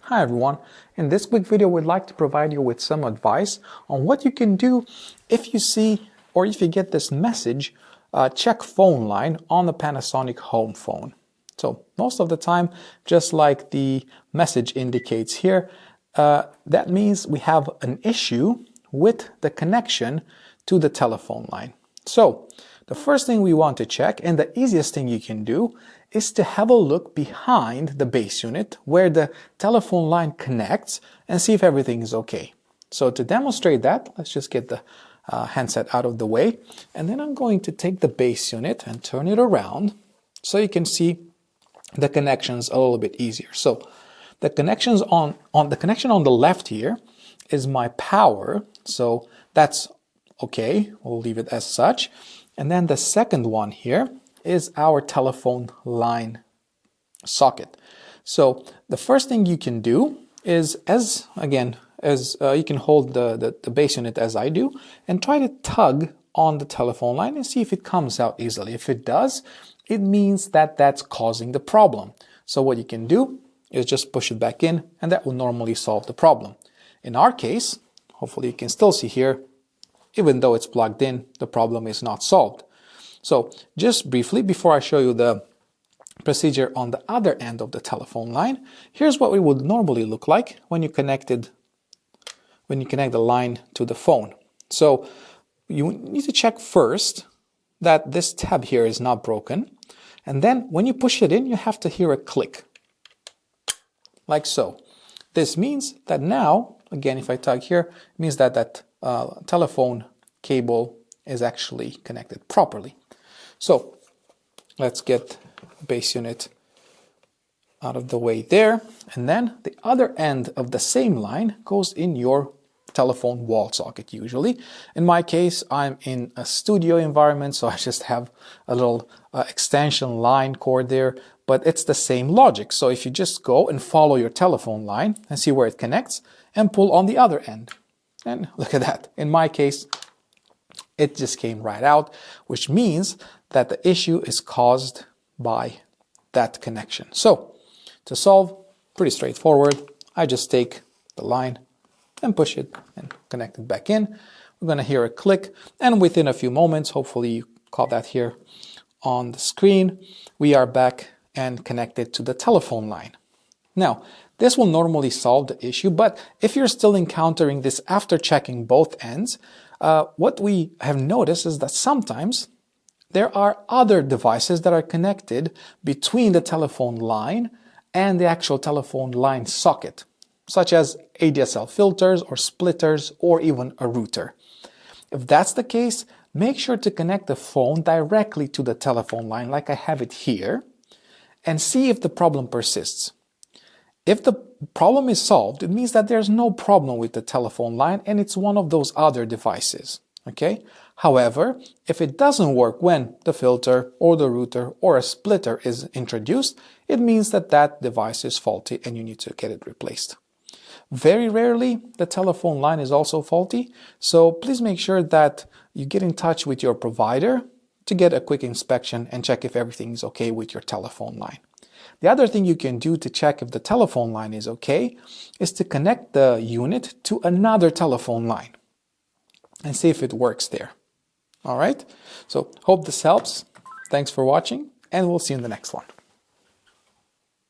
Hi everyone, in this quick video we'd like to provide you with some advice on what you can do if you see or if you get this message, check phone line on the Panasonic home phone. So most of the time, just like the message indicates here, that means we have an issue with the connection to the telephone line. So the first thing we want to check, and the easiest thing you can do, is to have a look behind the base unit where the telephone line connects and see if everything is okay. So to demonstrate that, let's just get the handset out of the way, and then I'm going to take the base unit and turn it around so you can see the connections a little bit easier. So the connections on the connection on the left here is my power, so that's okay, we'll leave it as such. And then the second one here is our telephone line socket. So the first thing you can do is, you can hold the base unit as I do and try to tug on the telephone line and see if it comes out easily. If it does, it means that that's causing the problem. So what you can do is just push it back in, and that will normally solve the problem. In our case, hopefully you can still see here, even though it's plugged in, the problem is not solved. So just briefly, before I show you the procedure on the other end of the telephone line, here's what it would normally look like when you connect the line to the phone. So you need to check first that this tab here is not broken. And then when you push it in, you have to hear a click, like so. This means that now, again, if I tug here, it means that that telephone cable is actually connected properly. So let's get base unit out of the way there, and then the other end of the same line goes in your telephone wall socket usually. In my case, I'm in a studio environment, so I just have a little extension line cord there, but it's the same logic. So if you just go and follow your telephone line and see where it connects and pull on the other end. And look at that. In my case, it just came right out, which means that the issue is caused by that connection. So to solve, pretty straightforward. I just take the line and push it and connect it back in. We're going to hear a click, and within a few moments, hopefully you caught that here on the screen, we are back and connected to the telephone line. Now, this will normally solve the issue, but if you're still encountering this after checking both ends, what we have noticed is that sometimes there are other devices that are connected between the telephone line and the actual telephone line socket, such as ADSL filters or splitters or even a router. If that's the case, make sure to connect the phone directly to the telephone line like I have it here and see if the problem persists. If the problem is solved, it means that there's no problem with the telephone line and it's one of those other devices. Okay? However, if it doesn't work when the filter or the router or a splitter is introduced, it means that that device is faulty and you need to get it replaced. Very rarely, the telephone line is also faulty, so please make sure that you get in touch with your provider to get a quick inspection and check if everything is okay with your telephone line. The other thing you can do to check if the telephone line is okay is to connect the unit to another telephone line and see if it works there. All right, so hope this helps. Thanks for watching, and we'll see you in the next one.